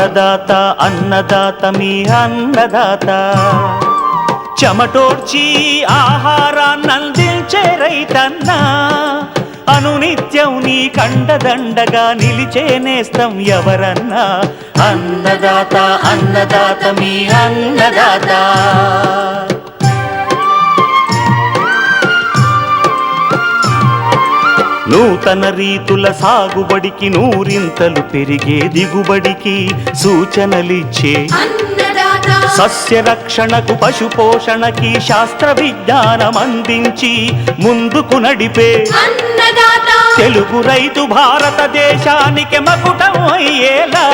అన్నదాత అన్నదాత మీ అన్నదాత చెమటోడ్చి ఆహారాన్నందించే రైతన్న అనునిత్యం నీ కండదండగా నిలిచే నేస్తం ఎవరన్నా అన్నదాత అన్నదాత మీ అన్నదాత. నూతన రీతుల సాగుబడికి నూరింతలు పెరిగే దిగుబడికి సూచనలిచ్చే సస్య రక్షణకు పశు పోషణకి శాస్త్ర విజ్ఞానం అందించి ముందుకు నడిపే తెలుగు రైతు భారతదేశానికి మకుటం అయ్యేలా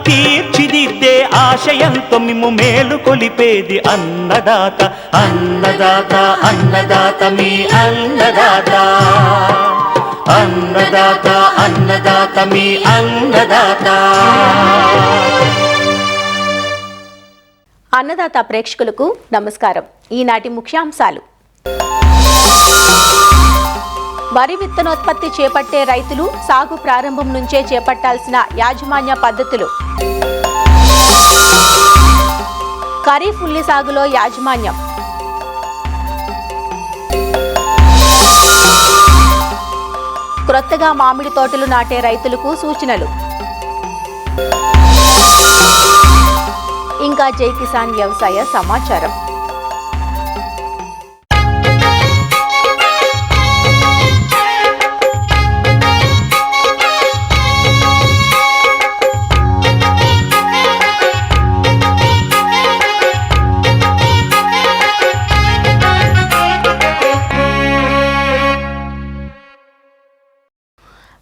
తీర్చిదిద్దే ఆశయంతో మిమ్ము మేలు కొలిపేది అన్నదాత అన్నదాత అన్నదాత మీ అన్నదాత అన్నదాత అన్నదాత మీ అన్నదాత. అన్నదాత ప్రేక్షకులకు నమస్కారం. ఈనాటి ముఖ్యాంశాలు: వరి విత్తనోత్పత్తి చేపట్టే రైతులు సాగు ప్రారంభం నుంచే చేపట్టాల్సిన యాజమాన్య పద్ధతులు, ఖరీఫ్ ఉల్లి సాగులో యాజమాన్యం, క్రొత్తగా మామిడి తోటలు నాటే రైతులకు సూచనలు, ఇంకా జై కిసాన్ వ్యవసాయ సమాచారం.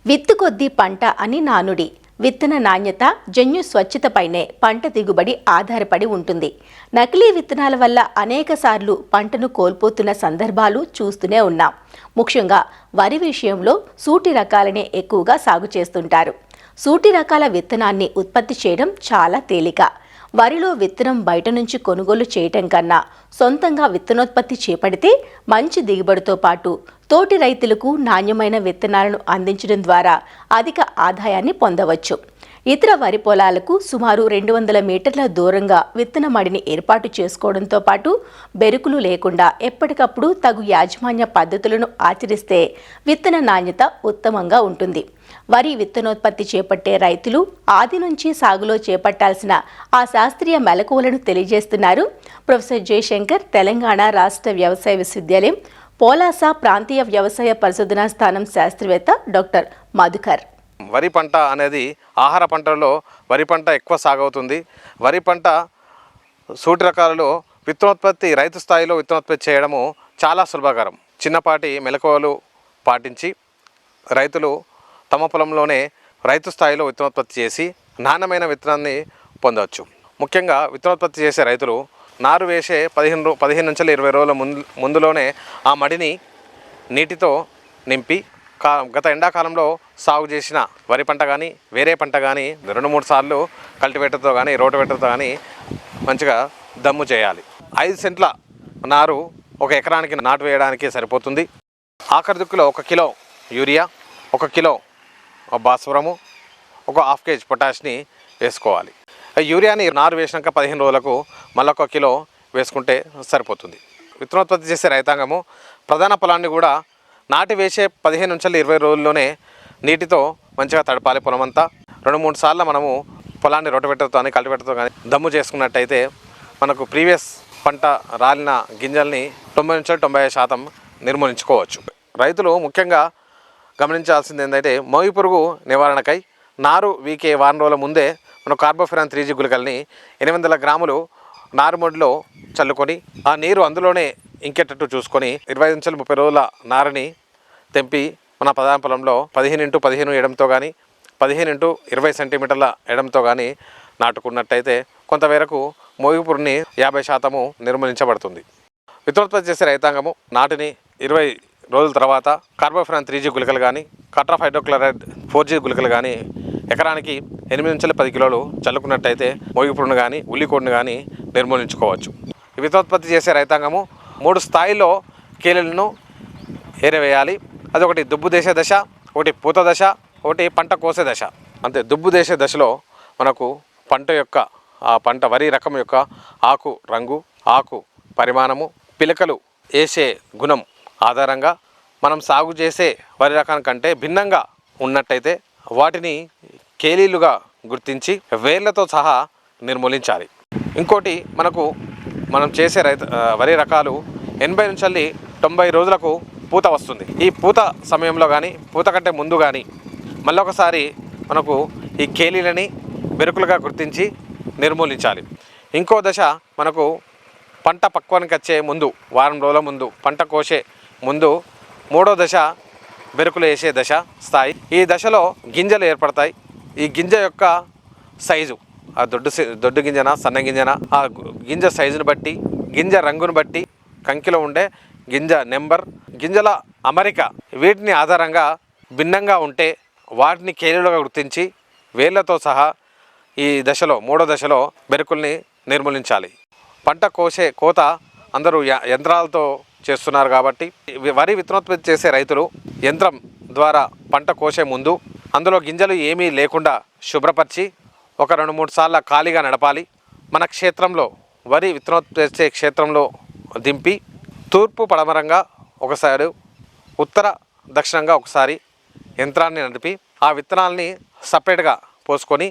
విత్తు కొద్దీ పంట అని నానుడి. విత్తన నాణ్యత, జన్యు స్వచ్ఛతపైనే పంట దిగుబడి ఆధారపడి ఉంటుంది. నకిలీ విత్తనాల వల్ల అనేకసార్లు పంటను కోల్పోతున్న సందర్భాలు చూస్తూనే ఉన్నాం. ముఖ్యంగా వరి విషయంలో సూటి రకాలనే ఎక్కువగా సాగు చేస్తుంటారు. సూటి రకాల విత్తనాన్ని ఉత్పత్తి చేయడం చాలా తేలిక. వరిలో విత్తనం బయట నుంచి కొనుగోలు చేయటం కన్నా సొంతంగా విత్తనోత్పత్తి చేపడితే మంచి దిగుబడితో పాటు తోటి రైతులకు నాణ్యమైన విత్తనాలను అందించడం ద్వారా అధిక ఆదాయాన్ని పొందవచ్చు. ఇతర వరి పొలాలకు సుమారు 200 మీటర్ల దూరంగా విత్తన మడిని ఏర్పాటు చేసుకోవడంతో పాటు బెరుకులు లేకుండా ఎప్పటికప్పుడు తగు యాజమాన్య పద్ధతులను ఆచరిస్తే విత్తన నాణ్యత ఉత్తమంగా ఉంటుంది. వరి విత్తనోత్పత్తి చేపట్టే రైతులు ఆది నుంచి సాగులో చేపట్టాల్సిన ఆ శాస్త్రీయ మెలకువలను తెలియజేస్తున్నారు ప్రొఫెసర్ జయశంకర్, తెలంగాణ రాష్ట్ర వ్యవసాయ విశ్వవిద్యాలయం పోలాస ప్రాంతీయ వ్యవసాయ పరిశోధనా స్థానం శాస్త్రవేత్త డాక్టర్ మధుకర్. వరి పంట అనేది ఆహార పంటలలో వరి పంట ఎక్కువ సాగవుతుంది. వరి పంట సూటి రకాలలో విత్తనోత్పత్తి రైతు స్థాయిలో విత్తనోత్పత్తి చేయడము చాలా సులభకరం. చిన్నపాటి మెలకువలు పాటించి రైతులు తమ పొలంలోనే రైతు స్థాయిలో విత్తనోత్పత్తి చేసి నాణ్యమైన విత్తనాన్ని పొందవచ్చు. ముఖ్యంగా విత్తనోత్పత్తి చేసే రైతులు నారు వేసే 15 నుంచి 20 రోజుల ముందులోనే ఆ మడిని నీటితో నింపి గత ఎండాకాలంలో సాగు చేసిన వరి పంట కానీ వేరే పంట కానీ 2-3 సార్లు కల్టివేటర్తో కానీ రోటివేటర్తో కానీ మంచిగా దమ్ము చేయాలి. 5 సెంట్ల నారు 1 ఎకరానికి నాటు వేయడానికి సరిపోతుంది. ఆఖరి దుక్కులో 1 కిలో యూరియా, 1 కిలో భాస్వరము, 1/2 kg పొటాష్ని వేసుకోవాలి. యూరియాని నారు వేసినాక 15 రోజులకు మళ్ళీ 1 కిలో వేసుకుంటే సరిపోతుంది. విత్తనోత్పత్తి చేసే రైతాంగము ప్రధాన పొలాన్ని కూడా నాటి వేసే 15 నుంచి 20 రోజుల్లోనే నీటితో మంచిగా తడపాలి. పొలమంతా 2-3 సార్లు మనము పొలాన్ని రోటివేటర్తో కానీ కల్టివేటర్తో కానీ దమ్ము చేసుకున్నట్టయితే మనకు ప్రీవియస్ పంట రాలిన గింజల్ని 90 నుంచి 90% నిర్మూలించుకోవచ్చు. రైతులు ముఖ్యంగా గమనించాల్సింది ఏంటంటే మోయి పురుగు నివారణకై నారు వీకే వారం రోజుల ముందే మనం కార్బోఫిరాన్ 3G గుళికల్ని 800 గ్రాములు నారుమడిలో చల్లుకొని ఆ నీరు అందులోనే ఇంకేటట్టు చూసుకొని 25 నుంచి 30 రోజుల నారుని తెంపి మన ప్రధాన పొలంలో 15x15 ఎడంతో కానీ 15x20 సెంటీమీటర్ల ఎడంతో కానీ నాటుకున్నట్టయితే కొంతవరకు మోగిపురుని 50% నిర్మూలించబడుతుంది. విత్తనోత్పత్తి చేసే రైతాంగము నాటిని 20 రోజుల తర్వాత కార్బోఫిరాన్ 3G గుళికలు కానీ కట్రాఫ్ హైడ్రోక్లోరైడ్ 4G గుళికలు కానీ ఎకరానికి 8 నుంచి 10 కిలోలు చల్లుకున్నట్టయితే మోగిపురును కానీ ఉల్లికోడిని కానీ నిర్మూలించుకోవచ్చు. విత్తనోత్పత్తి చేసే రైతాంగము 3 స్థాయిలో కీలలను ఏరవేయాలి. అది ఒకటి దుబ్బు దేశే దశ, ఒకటి పూత దశ, ఒకటి పంట కోసే దశ. అంతే. దుబ్బు దేశే దశలో మనకు పంట యొక్క ఆ పంట వరి రకం యొక్క ఆకు రంగు, ఆకు పరిమాణము, పిలకలు వేసే గుణం ఆధారంగా మనం సాగు చేసే వరి రకానికంటే భిన్నంగా ఉన్నట్టయితే వాటిని కేలీలుగా గుర్తించి వేర్లతో సహా నిర్మూలించాలి. ఇంకోటి మనం చేసే వరి రకాలు 80 నుంచి 90 రోజులకు పూత వస్తుంది. ఈ పూత సమయంలో కానీ పూత కంటే ముందు కానీ మళ్ళొకసారి మనకు ఈ కేలీలని బెరుకులుగా గుర్తించి నిర్మూలించాలి. ఇంకో దశ మనకు పంట పక్వానికి వచ్చే ముందు, వారం రోజుల ముందు, పంట కోసే ముందు మూడో దశ బెరుకులు వేసే దశ స్థాయి. ఈ దశలో గింజలు ఏర్పడతాయి. ఈ గింజ యొక్క సైజు, ఆ దొడ్డు గింజన, సన్న గింజన, ఆ గింజ సైజును బట్టి, గింజ రంగును బట్టి, కంకిలో ఉండే గింజ నెంబర్, గింజల అమరిక, వీటిని ఆధారంగా భిన్నంగా ఉంటే వాటిని కేలీలుగా గుర్తించి వేర్లతో సహా ఈ దశలో, మూడో దశలో బెరుకుల్ని నిర్మూలించాలి. పంట కోత అందరూ యంత్రాలతో చేస్తున్నారు కాబట్టి వరి విత్తనోత్పత్తి చేసే రైతులు యంత్రం ద్వారా పంట కోసే ముందు అందులో గింజలు ఏమీ లేకుండా శుభ్రపరిచి ఒక 2-3 సార్లు ఖాళీగా నడపాలి. మన క్షేత్రంలో వరి విత్తనోత్పత్తి చేసే క్షేత్రంలో దింపి తూర్పు పడమరంగా ఒకసారి, ఉత్తర దక్షిణంగా ఒకసారి యంత్రాన్ని నడిపి ఆ విత్తనాలని సపరేట్గా పోసుకొని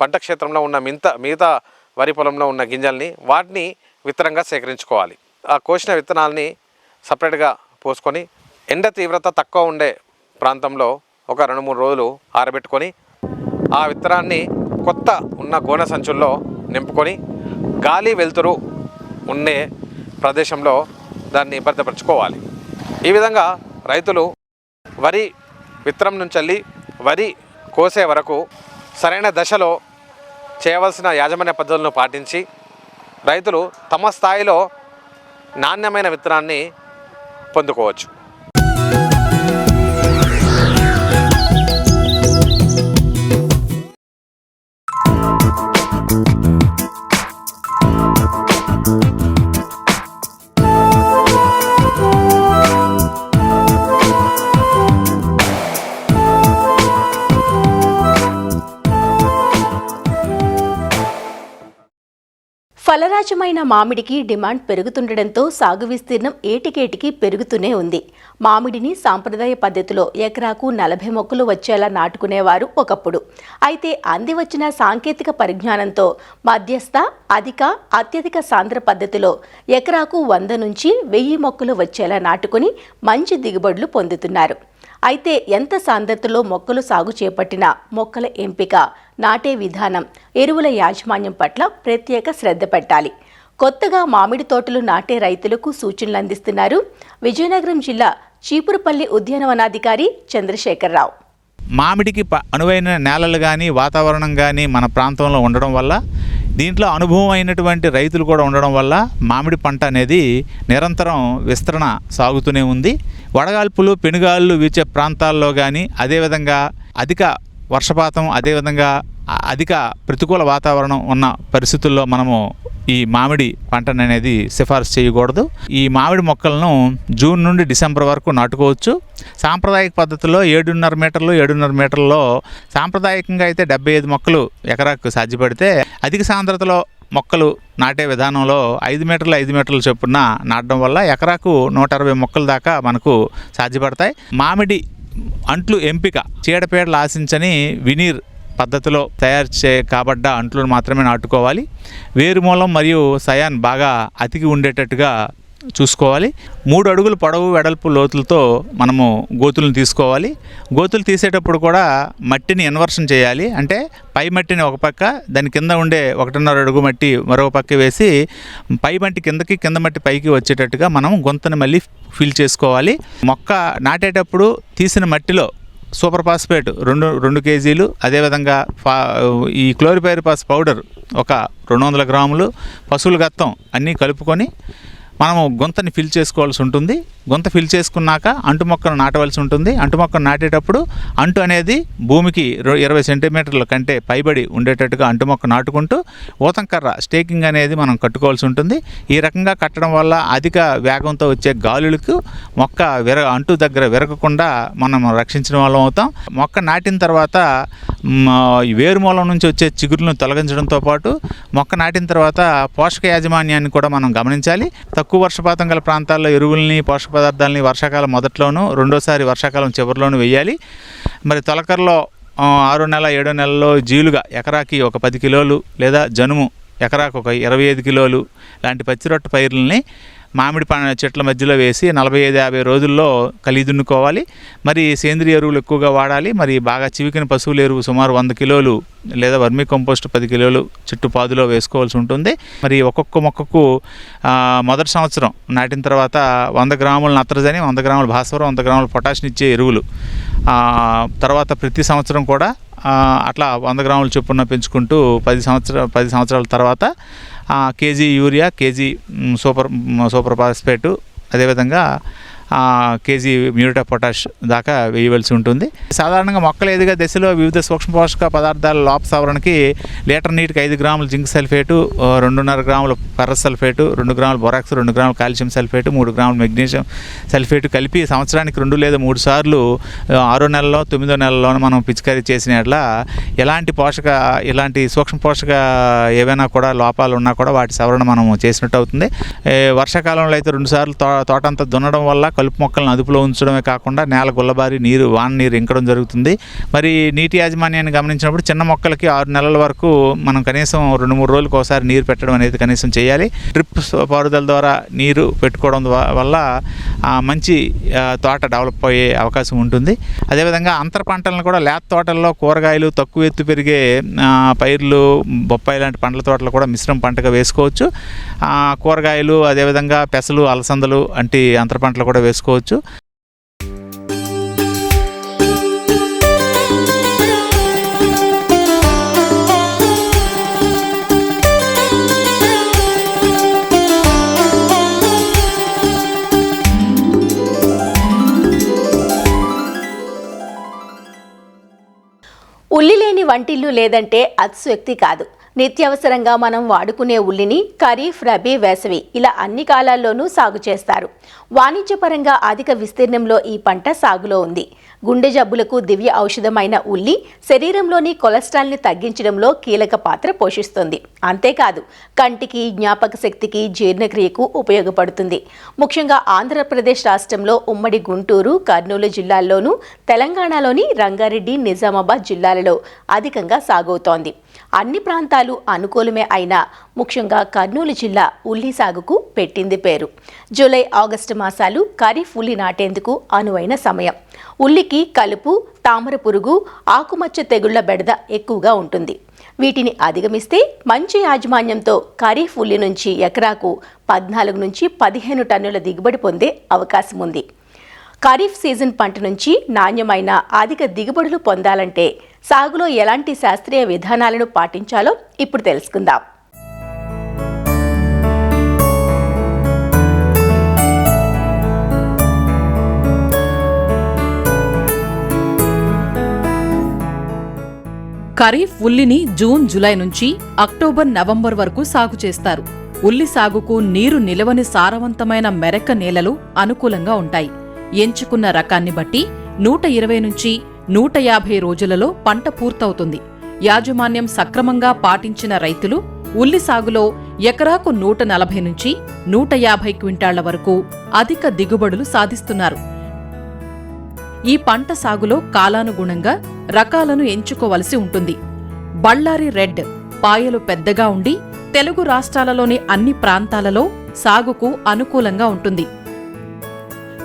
పంట క్షేత్రంలో ఉన్న మిగతా వరి పొలంలో ఉన్న గింజల్ని వాటిని విత్తనంగా సేకరించుకోవాలి. ఆ కోసిన విత్తనాలని సపరేట్గా పోసుకొని ఎండ తీవ్రత తక్కువ ఉండే ప్రాంతంలో ఒక 2-3 రోజులు ఆరబెట్టుకొని ఆ విత్తనాన్ని కొత్త ఉన్న గోనె సంచుల్లో నింపుకొని గాలి వెలుతురు ఉండే ప్రదేశంలో దాన్ని భద్రపరచుకోవాలి. ఈ విధంగా రైతులు వరి విత్తనం నుంచి వరి కోసే వరకు సరైన దశలో చేయవలసిన యాజమాన్య పద్ధతులను పాటించి రైతులు తమ స్థాయిలో నాణ్యమైన విత్తనాన్ని పొందుకోవచ్చు. ఫలరాజమైన మామిడికి డిమాండ్ పెరుగుతుండటంతో సాగు విస్తీర్ణం ఏటికేటికి పెరుగుతూనే ఉంది. మామిడిని సాంప్రదాయ పద్ధతిలో ఎకరాకు 40 మొక్కలు వచ్చేలా నాటుకునేవారు ఒకప్పుడు. అయితే అంది వచ్చిన సాంకేతిక పరిజ్ఞానంతో మధ్యస్థ, అధిక, అత్యధిక సాంద్ర పద్ధతిలో ఎకరాకు 100 నుంచి 1000 మొక్కలు వచ్చేలా నాటుకుని మంచి దిగుబడులు పొందుతున్నారు. అయితే ఎంత సాంద్రతలో మొక్కలు సాగు చేపట్టినా మొక్కల ఎంపిక, నాటే విధానం, ఎరువుల యాజమాన్యం పట్ల ప్రత్యేక శ్రద్ధ పెట్టాలి. కొత్తగా మామిడి తోటలు నాటే రైతులకు సూచనలు అందిస్తున్నారు విజయనగరం జిల్లా చీపురుపల్లి ఉద్యానవనాధికారి చంద్రశేఖరరావు. మామిడికి అనువైన నేలలు కానీ వాతావరణం కానీ మన ప్రాంతంలో ఉండడం వల్ల, దీంట్లో అనుభవం అయినటువంటి రైతులు కూడా ఉండడం వల్ల మామిడి పంట అనేది నిరంతరం విస్తరణ సాగుతూనే ఉంది. వడగాల్పులు, పెనుగాళ్ళు వీచే ప్రాంతాల్లో కానీ, అదేవిధంగా అధిక వర్షపాతం, అదేవిధంగా అధిక ప్రతికూల వాతావరణం ఉన్న పరిస్థితుల్లో మనము ఈ మామిడి పంటను అనేది సిఫారసు చేయకూడదు. ఈ మామిడి మొక్కలను జూన్ నుండి డిసెంబర్ వరకు నాటుకోవచ్చు. సాంప్రదాయక పద్ధతిలో 7.5 మీటర్లలో సాంప్రదాయకంగా అయితే 75 మొక్కలు ఎకరాకు సాధ్యపడితే, అధిక సాంద్రతలో మొక్కలు నాటే విధానంలో 5 మీటర్లు చొప్పున నాటడం వల్ల ఎకరాకు 120 మొక్కల దాకా మనకు సాధ్యపడతాయి. మామిడి అంట్లు ఎంపిక చీడపీడలు ఆశించని వినీర్ పద్ధతిలో తయారు కాబడ్డ అంట్లను మాత్రమే నాటుకోవాలి. వేరుమూలం మరియు సయాన్ బాగా అతికి ఉండేటట్టుగా చూసుకోవాలి. 3 అడుగుల పొడవు, వెడల్పు లోతులతో మనము గోతులను తీసుకోవాలి. గోతులు తీసేటప్పుడు కూడా మట్టిని ఇన్వర్షన్ చేయాలి. అంటే పై మట్టిని ఒక పక్క, దాని కింద ఉండే 1.5 అడుగు మట్టి మరో పక్క వేసి, పై మట్టి కిందకి, కింద మట్టి పైకి వచ్చేటట్టుగా మనం గొంతుని మళ్ళీ ఫిల్ చేసుకోవాలి. మొక్క నాటేటప్పుడు తీసిన మట్టిలో సూపర్ ఫాస్ఫేట్ 2 కేజీలు, అదేవిధంగా ఈ క్లోరిపైరిపాస్ పౌడర్ ఒక 200 గ్రాములు, పశువుల గత్తం అన్నీ కలుపుకొని మనము గుంతని ఫిల్ చేసుకోవాల్సి ఉంటుంది. గుంత ఫిల్ చేసుకున్నాక అంటు మొక్కను నాటవలసి ఉంటుంది. అంటు మొక్కను నాటేటప్పుడు అంటు అనేది భూమికి 20 సెంటీమీటర్ల కంటే పైబడి ఉండేటట్టుగా అంటు మొక్క నాటుకుంటూ ఊతంకర్ర స్టేకింగ్ అనేది మనం కట్టుకోవాల్సి ఉంటుంది. ఈ రకంగా కట్టడం వల్ల అధిక వేగంతో వచ్చే గాలులకు మొక్క అంటు దగ్గర విరగకుండా మనం రక్షించిన వాళ్ళం అవుతాం. మొక్క నాటిన తర్వాత వేరుమూలం నుంచి వచ్చే చిగురులను తొలగించడంతో పాటు మొక్క నాటిన తర్వాత పోషక యాజమాన్యాన్ని కూడా మనం గమనించాలి. తక్కువ వర్షపాతం గల ప్రాంతాల్లో ఎరువుల్ని పోషక పదార్థాలని వర్షాకాలం మొదట్లోనూ రెండోసారి వర్షాకాలం చివరిలోనూ వేయాలి. మరి తొలకరలో 6వ నెల 7వ నెలలో జీలుగా ఎకరాకి ఒక 10 కిలోలు లేదా జనుము ఎకరాకు ఒక 25 కిలోలు లాంటి పచ్చిరొట్ట పైర్లని మామిడి చెట్ల మధ్యలో వేసి 45-50 రోజుల్లో కలిదున్నుకోవాలి. మరి సేంద్రియ ఎరువులు ఎక్కువగా వాడాలి. మరి బాగా చివికిన పశువుల ఎరువు సుమారు 100 కిలోలు లేదా వర్మీ కంపోస్ట్ 10 కిలోలు చెట్టు పాదులో వేసుకోవాల్సి ఉంటుంది. మరి ఒక్కొక్క మొక్కకు మొదటి సంవత్సరం నాటిన తర్వాత 100 గ్రాముల నత్రజని, 100 గ్రాముల భాస్వరం, 100 గ్రాముల పొటాషియం ఇచ్చే ఎరువులు, తర్వాత ప్రతి సంవత్సరం కూడా అట్లా 100 గ్రాముల చొప్పున పెంచుకుంటూ 10 సంవత్సరాల తర్వాత KG urea, KG super phosphate, అదేవిధంగా కేజీ మ్యూరేట్ ఆఫ్ పొటాష్ దాకా వేయవలసి ఉంటుంది. సాధారణంగా మొక్కల ఎదిగే దశలో వివిధ సూక్ష్మ పోషక పదార్థాల లోప సవరణకి లీటర్ నీటికి 5 గ్రాముల జింక్ సల్ఫేటు, 2.5 గ్రాముల ఫెర్రస్ సల్ఫేటు, 2 గ్రాముల బొరాక్స్, 2 గ్రాముల కాల్షియం సల్ఫేటు, 3 గ్రాముల మెగ్నీషియం సల్ఫేటు కలిపి సంవత్సరానికి 2 లేదా 3 సార్లు 6వ నెలలో 9వ నెలలోనూ మనం పిచికారీ చేసిన ఎట్లా ఇలాంటి సూక్ష్మ పోషక ఏవైనా కూడా లోపాలు ఉన్నా కూడా వాటి సవరణ మనం చేసినట్టు అవుతుంది. వర్షాకాలంలో అయితే 2 సార్లు తోటంతా దున్నడం వల్ల కలుపు మొక్కలను అదుపులో ఉంచడమే కాకుండా నేల గుల్లబారి వాన నీరు ఇంకడం జరుగుతుంది. మరి నీటి యాజమాన్యాన్ని గమనించినప్పుడు చిన్న మొక్కలకి 6 నెలల వరకు మనం కనీసం 2-3 రోజులకు ఒకసారి నీరు పెట్టడం అనేది కనీసం చేయాలి. డ్రిప్ పారుదల ద్వారా నీరు పెట్టుకోవడం వల్ల మంచి తోట డెవలప్ అయ్యే అవకాశం ఉంటుంది. అదేవిధంగా అంతర పంటలను కూడా లేత తోటల్లో కూరగాయలు, తక్కువ ఎత్తు పెరిగే పైర్లు, బొప్పాయి లాంటి పండ్ల తోటలు కూడా మిశ్రమ పంటగా వేసుకోవచ్చు. కూరగాయలు, అదేవిధంగా పెసలు, అలసందలు వంటి అంతర పంటలు కూడా వేసుకోవచ్చు. ఉల్లి లేని వంటిల్లు లేదంటే అతిశయోక్తి కాదు. నిత్యావసరంగా మనం వాడుకునే ఉల్లిని ఖరీఫ్, రబీ, వేసవి ఇలా అన్ని కాలాల్లోనూ సాగు చేస్తారు. వాణిజ్యపరంగా అధిక విస్తీర్ణంలో ఈ పంట సాగులో ఉంది. గుండె జబ్బులకు దివ్య ఔషధమైన ఉల్లి శరీరంలోని కొలెస్ట్రాల్ని తగ్గించడంలో కీలక పాత్ర పోషిస్తుంది. అంతేకాదు కంటికి, జ్ఞాపక శక్తికి, జీర్ణక్రియకు ఉపయోగపడుతుంది. ముఖ్యంగా ఆంధ్రప్రదేశ్ రాష్ట్రంలో ఉమ్మడి గుంటూరు, కర్నూలు జిల్లాల్లోనూ, తెలంగాణలోని రంగారెడ్డి, నిజామాబాద్ జిల్లాలలో అధికంగా సాగవుతోంది. అన్ని ప్రాంతాలు అనుకూలమే అయినా ముఖ్యంగా కర్నూలు జిల్లా ఉల్లి సాగుకు పెట్టింది పేరు. జూలై, ఆగస్టు మాసాలు ఖరీఫ్ ఉల్లి నాటేందుకు అనువైన సమయం. ఉల్లికి కలుపు, తామర పురుగు, ఆకుమచ్చ తెగుళ్ల బెడద ఎక్కువగా ఉంటుంది. వీటిని అధిగమిస్తే మంచి యాజమాన్యంతో ఖరీఫ్ ఉల్లి నుంచి ఎకరాకు 14 నుంచి 15 టన్నుల దిగుబడి పొందే అవకాశం ఉంది. ఖరీఫ్ సీజన్ పంట నుంచి నాణ్యమైన అధిక దిగుబడులు పొందాలంటే సాగులో ఎలాంటి శాస్త్రీయ విధానాలను పాటించాలో ఇప్పుడు తెలుసుకుందాం. ఖరీఫ్ ఉల్లిని జూన్, జూలై నుంచి అక్టోబర్, నవంబర్ వరకు సాగు చేస్తారు. ఉల్లి సాగుకు నీరు నిలవని సారవంతమైన మెరక నేలలు అనుకూలంగా ఉంటాయి. ఎంచుకున్న రకాన్ని బట్టి 120 నుంచి 150 రోజులలో పంట పూర్తవుతుంది. యాజమాన్యం సక్రమంగా పాటించిన రైతులు ఉల్లి సాగులో ఎకరాకు 140 నుంచి 150 క్వింటాళ్ల వరకు అధిక దిగుబడులు సాధిస్తున్నారు. ఈ పంట సాగులో కాలానుగుణంగా రకాలను ఎంచుకోవలసి ఉంటుంది. బళ్ళారి రెడ్ పాయలు పెద్దగా ఉండి తెలుగు రాష్ట్రాలలోని అన్ని ప్రాంతాలలో సాగుకు అనుకూలంగా ఉంటుంది.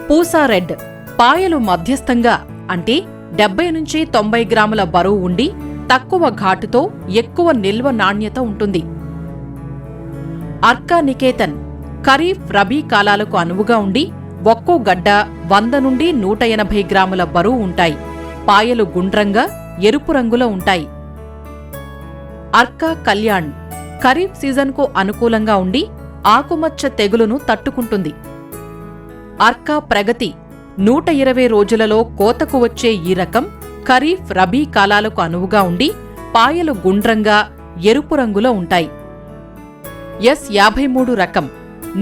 పూసా రెడ్ పాయలు మధ్యస్థంగా అంటే 70 నుంచి 90 గ్రాముల బరువు ఉండి తక్కువ ఘాటుతో ఎక్కువ నిల్వ నాణ్యత ఉంటుంది. అర్కా నికేతన్ ఖరీఫ్, రబీ కాలాలకు అనువుగా ఉండి ఒక్కో గడ్డ 100 నుండి 180 గ్రాముల బరువు ఉంటాయి. పాయలు గుండ్రంగా ఎరుపు రంగులో ఉంటాయి. అర్కా కళ్యాణ్ ఖరీఫ్ సీజన్కు అనుకూలంగా ఉండి ఆకుమచ్చ తెగులును తట్టుకుంటుంది. అర్కా ప్రగతి 120 రోజులలో కోతకు వచ్చే ఈ రకం ఖరీఫ్, రబీ కాలాలకు అనువుగా ఉండి పాయలు గుండ్రంగా ఎరుపు రంగులో ఉంటాయి. S53 రకం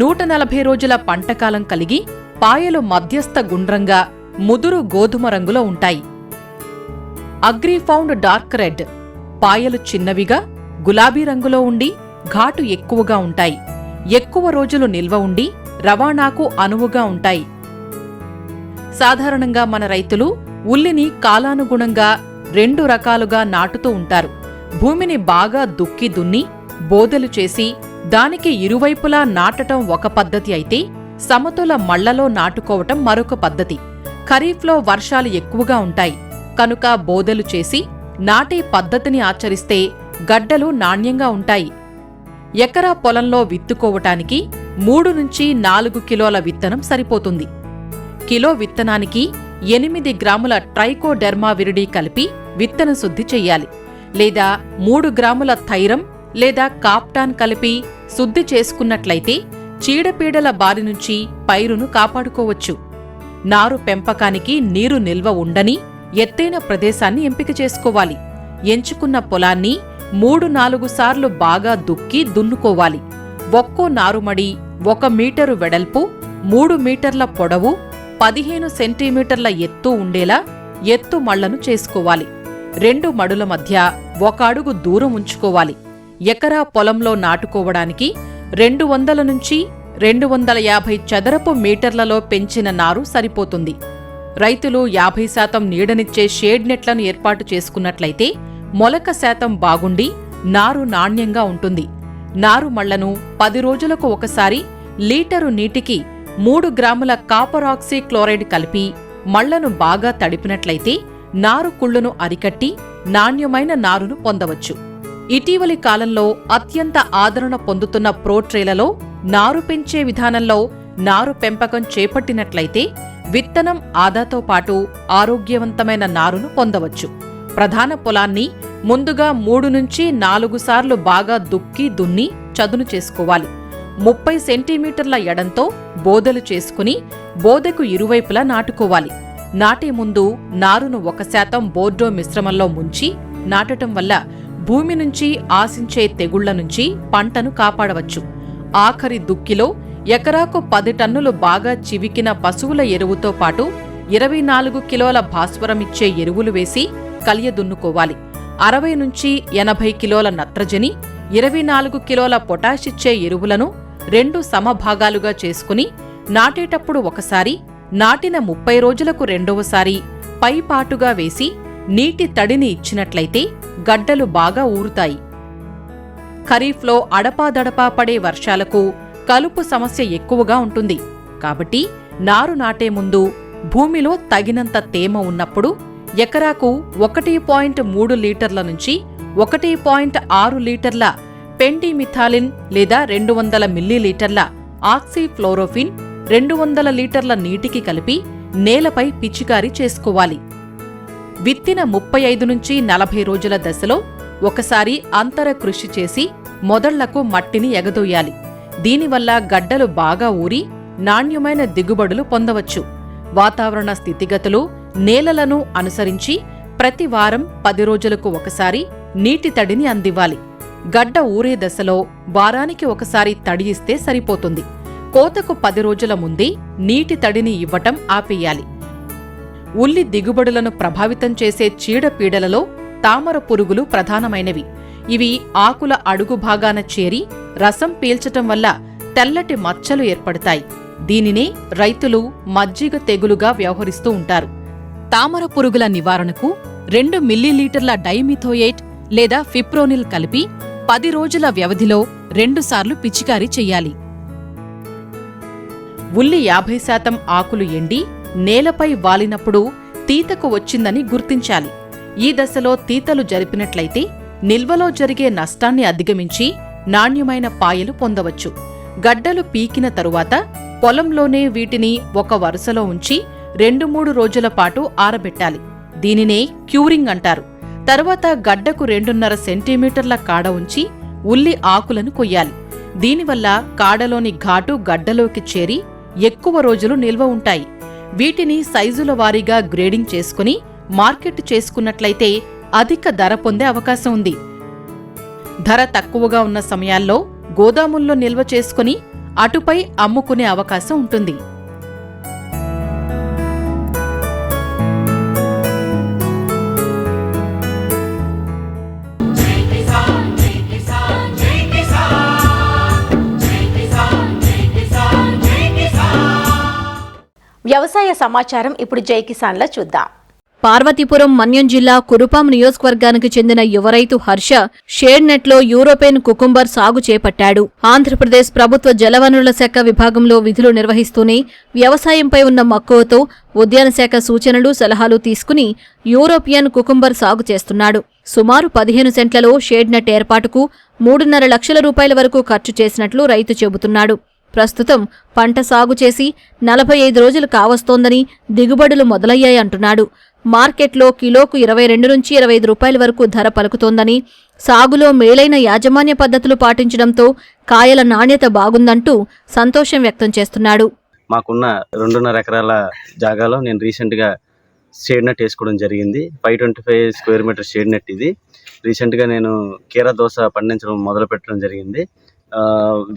140 రోజుల పంటకాలం కలిగి పాయలు మధ్యస్థ గుండ్రంగా ముదురు గోధుమ రంగులో ఉంటాయి. అగ్రిఫౌండ్ డార్క్ రెడ్ పాయలు చిన్నవిగా గులాబీ రంగులో ఉండి ఘాటు ఎక్కువగా ఉంటాయి. ఎక్కువ రోజులు నిల్వ ఉండి రవాణాకు అనువుగా ఉంటాయి. సాధారణంగా మన రైతులు ఉల్లిని కాలానుగుణంగా 2 రకాలుగా నాటుతూ ఉంటారు. భూమిని బాగా దుక్కి దున్ని బోదెలు చేసి దానికి ఇరువైపులా నాటటం ఒక పద్ధతి అయితే సమతుల మళ్లలో నాటుకోవటం మరొక పద్ధతి. ఖరీఫ్లో వర్షాలు ఎక్కువగా ఉంటాయి కనుక బోదెలు చేసి నాటే పద్ధతిని ఆచరిస్తే గడ్డలు నాణ్యంగా ఉంటాయి. ఎకరా పొలంలో విత్తుకోవటానికి 3 నుంచి 4 కిలోల విత్తనం సరిపోతుంది. కిలో విత్తనానికి 8 గ్రాముల ట్రైకోడెర్మా విరిడి కలిపి విత్తన శుద్ధి చెయ్యాలి. లేదా 3 గ్రాముల థైరం లేదా కాప్టాన్ కలిపి శుద్ధి చేసుకున్నట్లయితే చీడపీడల బారి నుంచి పైరును కాపాడుకోవచ్చు. నారు పెంపకానికి నీరు నిల్వ ఉండని ఎత్తైన ప్రదేశాన్ని ఎంపిక చేసుకోవాలి. ఎంచుకున్న పొలాన్ని 3-4 సార్లు బాగా దుక్కి దున్నుకోవాలి. ఒక్కో నారుమడి 1 మీటరు వెడల్పు, 3 మీటర్ల పొడవు, 15 సెంటీమీటర్ల ఎత్తు ఉండేలా ఎత్తు మళ్లను చేసుకోవాలి. 2 మడుల మధ్య 1 అడుగు దూరం ఉంచుకోవాలి. ఎకరా పొలంలో నాటుకోవడానికి 200 నుంచి 250 చదరపు మీటర్లలో పెంచిన నారు సరిపోతుంది. రైతులు 50% నీడనిచ్చే షేడ్ నెట్లను ఏర్పాటు చేసుకున్నట్లయితే మొలక శాతం బాగుండి నారు నాణ్యంగా ఉంటుంది. నారు మళ్లను 10 రోజులకు ఒకసారి లీటరు నీటికి 3 గ్రాముల కాపర్ ఆక్సీ క్లోరైడ్ కలిపి మళ్లను బాగా తడిపినట్లయితే నారు కుళ్ళును అరికట్టి నాణ్యమైన నారును పొందవచ్చు. ఇటీవలి కాలంలో అత్యంత ఆదరణ పొందుతున్న ప్రోట్రేలలో నారు పెంచే విధానంలో నారు పెంపకం చేపట్టినట్లయితే విత్తనం ఆదాతో పాటు ఆరోగ్యవంతమైన నారును పొందవచ్చు. ప్రధాన పొలాన్ని ముందుగా 3 నుంచి 4 సార్లు బాగా దుక్కి దున్ని చదును చేసుకోవాలి. 30 సెంటీమీటర్ల ఎడంతో బోదెలు చేసుకుని బోదెకు ఇరువైపులా నాటుకోవాలి. నాటే ముందు నారును 1% బోర్డో మిశ్రమంలో ముంచి నాటటం వల్ల భూమి నుంచి ఆశించే తెగుళ్ల నుంచి పంటను కాపాడవచ్చు. ఆఖరి దుక్కిలో ఎకరాకు 10 టన్నులు బాగా చివికిన పశువుల ఎరువుతో పాటు 24 కిలోల భాస్వరమిచ్చే ఎరువులు వేసి కలియదున్నుకోవాలి. 60 నుంచి 80 కిలోల నత్రజని, 24 కిలోల పొటాషిచ్చే ఎరువులను 2 సమభాగాలుగా చేసుకుని నాటేటప్పుడు ఒకసారి, నాటిన 30 రోజులకు రెండవసారి పైపాటుగా వేసి నీటి తడిని ఇచ్చినట్లయితే గడ్డలు బాగా ఊరుతాయి. ఖరీఫ్లో అడపాదడపా పడే వర్షాలకు కలుపు సమస్య ఎక్కువగా ఉంటుంది. కాబట్టి నారు నాటే ముందు భూమిలో తగినంత తేమ ఉన్నప్పుడు ఎకరాకు 1.3 లీటర్ల నుంచి 1.6 లీటర్ల పెండిమిథాలిన్ లేదా 200 మిల్లీలీటర్ల ఆక్సీఫ్లోరోఫిన్ 200 లీటర్ల నీటికి కలిపి నేలపై పిచికారీ చేసుకోవాలి. విత్తిన 35 నుంచి 40 రోజుల దశలో ఒకసారి అంతర కృషి చేసి మొదళ్లకు మట్టిని ఎగదొయ్యాలి. దీనివల్ల గడ్డలు బాగా ఊరి నాణ్యమైన దిగుబడులు పొందవచ్చు. వాతావరణ స్థితిగతులు, నేలలను అనుసరించి ప్రతి వారం 10 రోజులకు ఒకసారి నీటి తడిని అందివ్వాలి. గడ్డ ఊరే దశలో వారానికి ఒకసారి తడి ఇస్తే సరిపోతుంది. కోతకు 10 రోజుల ముందే నీటి తడిని ఇవ్వటం ఆపేయాలి. ఉల్లి దిగుబడులను ప్రభావితం చేసే చీడపీడలలో తామర పురుగులు ప్రధానమైనవి. ఇవి ఆకుల అడుగు భాగాన చేరి రసం పీల్చటం వల్ల తెల్లటి మచ్చలు ఏర్పడతాయి. దీనినే రైతులు మజ్జిగ తెగులుగా వ్యవహరిస్తూ ఉంటారు. తామర పురుగుల నివారణకు 2 మిల్లీలీటర్ల డైమిథోయేట్ లేదా ఫిప్రోనిల్ కలిపి 10 రోజుల వ్యవధిలో 2 సార్లు పిచికారీ చెయ్యాలి. ఉల్లి 50% ఆకులు ఎండి నేలపై వాలినప్పుడు తీతకు వచ్చిందని గుర్తించాలి. ఈ దశలో తీతలు జరిపినట్లయితే నిల్వలో జరిగే నష్టాన్ని అధిగమించి నాణ్యమైన పాయలు పొందవచ్చు. గడ్డలు పీకిన తరువాత పొలంలోనే వీటిని ఒక వరుసలో ఉంచి 2-3 రోజుల పాటు ఆరబెట్టాలి. దీనినే క్యూరింగ్ అంటారు. తరువాత గడ్డకు 2.5 సెంటీమీటర్ల కాడ ఉంచి ఉల్లి ఆకులను కొయ్యాలి. దీనివల్ల కాడలోని ఘాటు గడ్డలోకి చేరి ఎక్కువ రోజులు నిల్వ ఉంటాయి. వీటిని సైజుల వారీగా గ్రేడింగ్ చేసుకుని మార్కెట్ చేసుకున్నట్లయితే అధిక ధర పొందే అవకాశం ఉంది. ధర తక్కువగా ఉన్న సమయాల్లో గోదాముల్లో నిల్వ చేసుకుని అటుపై అమ్ముకునే అవకాశం ఉంటుంది. వ్యవసాయ సమాచారం ఇప్పుడు జై కిసాన్లో చూద్దాం. పార్వతీపురం మన్యం జిల్లా కురుపాం నియోజకవర్గానికి చెందిన యువ రైతు హర్ష షేడ్ నెట్లో యూరోపియన్ కుకుంబర్ సాగు చేపట్టాడు. ఆంధ్రప్రదేశ్ ప్రభుత్వ జలవనరుల శాఖ విభాగంలో విధులు నిర్వహిస్తూనే వ్యవసాయంపై ఉన్న మక్కువతో ఉద్యాన శాఖ సూచనలు సలహాలు తీసుకుని యూరోపియన్ కుకుంబర్ సాగు చేస్తున్నాడు. సుమారు 15 సెంట్లలో షేడ్ నెట్ ఏర్పాటుకు 3.5 లక్షల రూపాయల వరకు ఖర్చు చేసినట్లు రైతు చెబుతున్నాడు. ప్రస్తుతం పంట సాగు చేసి 45 రోజులు కావస్తోందని దిగుబడులు మొదలయ్యాయంటున్నాడు. మార్కెట్లో కిలోకు 22 నుంచి 25 రూపాయల వరకు ధర పలుకుతోందని, సాగులో మేలైన యాజమాన్య పద్ధతులు పాటించడంతో కాయల నాణ్యత బాగుందంటూ సంతోషం వ్యక్తం చేస్తున్నాడు. మాకున్న 2.5 ఎకరాల జాగాలో నేను రీసెంట్గా షేడ్ నెట్ వేసుకోవడం జరిగింది. 525 స్క్వేర్ మీటర్ షేడ్ నెట్ ఇది. రీసెంట్గా నేను కీరా దోస పండించడం మొదలు పెట్టడం జరిగింది.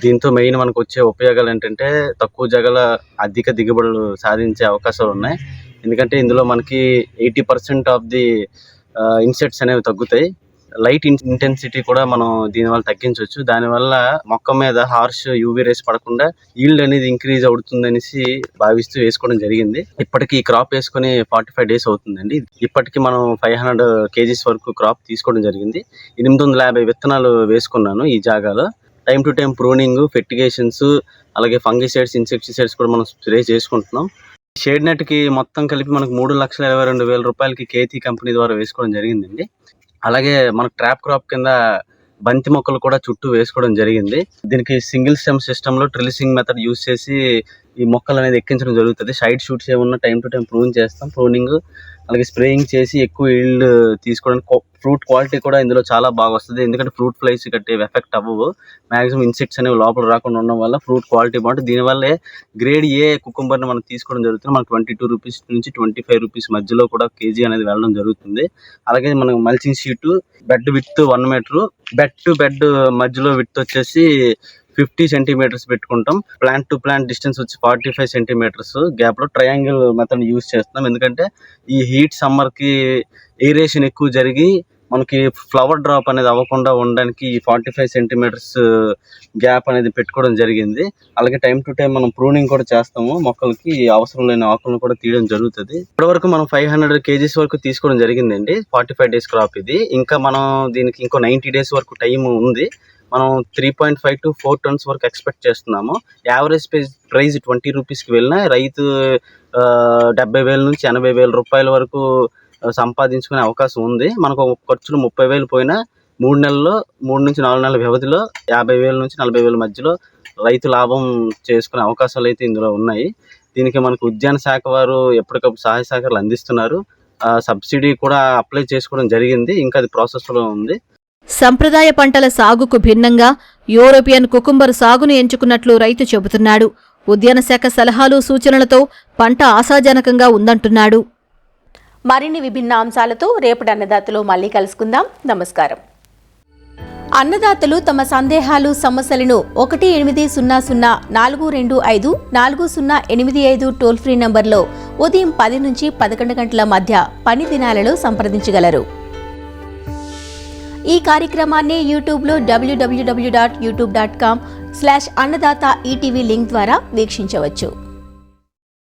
దీంతో మెయిన్ మనకు వచ్చే ఉపయోగాలు ఏంటంటే తక్కువ జాగాల అధిక దిగుబడులు సాధించే అవకాశాలు ఉన్నాయి. ఎందుకంటే ఇందులో మనకి 80% ఆఫ్ ది ఇన్సెక్ట్స్ అనేవి తగ్గుతాయి. లైట్ ఇంటెన్సిటీ కూడా మనం దీనివల్ల తగ్గించవచ్చు. దానివల్ల మొక్క మీద హార్ష్ యూవీ రేస్ పడకుండా ఈల్డ్ అనేది ఇంక్రీజ్ అవుతుందనేసి భావిస్తూ వేసుకోవడం జరిగింది. ఇప్పటికి క్రాప్ వేసుకుని 45 డేస్ అవుతుందండి. ఇప్పటికి మనం 500 కేజీస్ వరకు క్రాప్ తీసుకోవడం జరిగింది. 850 విత్తనాలు వేసుకున్నాను ఈ జాగాలో. టైం టు టైం ప్రూనింగ్, ఫెర్టిగేషన్స్, అలాగే ఫంగిసైడ్స్, ఇన్సెక్టిసైడ్స్ కూడా మనం స్ప్రే చేసుకుంటున్నాం. షేడ్ నెట్కి మొత్తం కలిపి మనకు 3,22,000 రూపాయలకి కేతీ కంపెనీ ద్వారా వేసుకోవడం జరిగిందండి. అలాగే మనకు ట్రాప్ క్రాప్ కింద బంతి మొక్కలు కూడా చుట్టూ వేసుకోవడం జరిగింది. దీనికి సింగిల్ స్టెమ్ సిస్టంలో ట్రిల్సింగ్ మెథడ్ యూజ్ చేసి ఈ మొక్కలు అనేది ఎక్కించడం జరుగుతుంది. సైడ్ షూట్స్ ఏమన్నా టైం టు టైం ప్రూన్ చేస్తాం. ప్రూనింగ్ అలాగే స్ప్రేయింగ్ చేసి ఎక్కువ ఈల్డ్ తీసుకోవడానికి ఫ్రూట్ క్వాలిటీ కూడా ఇందులో చాలా బాగా వస్తుంది. ఎందుకంటే ఫ్రూట్ ఫ్లైస్ కట్టే ఎఫెక్ట్ అవ్వవు. మ్యాక్సిమం ఇన్సెక్ట్స్ అనేవి లోపల రాకుండా ఉండడం వల్ల ఫ్రూట్ క్వాలిటీ బాగుంటుంది. దీనివల్లే గ్రేడ్ ఏ కుకుంబర్ని మనం తీసుకోవడం జరుగుతుంది. మనకు 22 రూపీస్ నుంచి 25 రూపీస్ మధ్యలో కూడా కేజీ అనేది వెళ్ళడం జరుగుతుంది. అలాగే మనకు mulching sheet, bed width 1 metre, bed to bed మధ్యలో విడ్త్ వచ్చేసి 50 సెంటీమీటర్స్ పెట్టుకుంటాం. ప్లాంట్ టు ప్లాంట్ డిస్టెన్స్ వచ్చి 45 సెంటీమీటర్స్ గ్యాప్ లో ట్రయాంగిల్ మెథడ్ యూజ్ చేస్తున్నాం. ఎందుకంటే ఈ హీట్ సమ్మర్ కి ఏరేషన్ ఎక్కువ జరిగి మనకి ఫ్లవర్ డ్రాప్ అనేది అవ్వకుండా ఉండడానికి 45 సెంటీమీటర్స్ గ్యాప్ అనేది పెట్టుకోవడం జరిగింది. అలాగే టైం టు టైం మనం ప్రూనింగ్ కూడా చేస్తాము. మొక్కలకి అవసరం లేని ఆకులను కూడా తీయడం జరుగుతుంది. ఇప్పటి వరకు మనం 500 కేజీస్ వరకు తీసుకోవడం జరిగిందండి. 45 డేస్ క్రాప్ ఇది. ఇంకా మనం దీనికి ఇంకో 90 డేస్ వరకు టైం ఉంది. మనం 3.5 to 4 టన్స్ వరకు ఎక్స్పెక్ట్ చేస్తున్నాము. యావరేజ్ ప్రైస్ 20 రూపీస్కి వెళ్ళినా రైతు 70,000 నుంచి 80,000 రూపాయల వరకు సంపాదించుకునే అవకాశం ఉంది. మనకు ఖర్చులు 30,000 పోయినా 3 నెలల్లో 3 నుంచి 4 నెలల వ్యవధిలో 50,000 నుంచి 40,000 మధ్యలో రైతు లాభం చేసుకునే అవకాశాలు అయితే ఇందులో ఉన్నాయి. దీనికి మనకు ఉద్యాన శాఖ వారు ఎప్పటికప్పుడు సహాయ సహకారాలు అందిస్తున్నారు. సబ్సిడీ కూడా అప్లై చేసుకోవడం జరిగింది. ఇంకా అది ప్రాసెస్లో ఉంది. సంప్రదాయ పంటల సాగుకు భిన్నంగా యూరోపియన్ కుకుంబర్ సాగును ఎంచుకున్నట్లు రైతు చెబుతున్నాడు. ఉద్యాన శాఖ సలహాలు సూచనలతో పంట ఆశాజనకంగా ఉందంటున్నాడు. మరిన్ని విభిన్న అంశాలతో రేపటి అన్నదాతలో మళ్ళీ కలుసుకుందాం. నమస్కారం. అన్నదాతలు తమ సందేహాలు, సమస్యలను 1800-425-4085 టోల్ ఫ్రీ నంబర్లో ఉదయం 10 నుంచి 11 గంటల మధ్య పని దినాలలో సంప్రదించగలరు. ఈ కార్యక్రమాన్ని యూట్యూబ్లో www.youtube.com/annadata ETV లింక్ ద్వారా వీక్షించవచ్చు.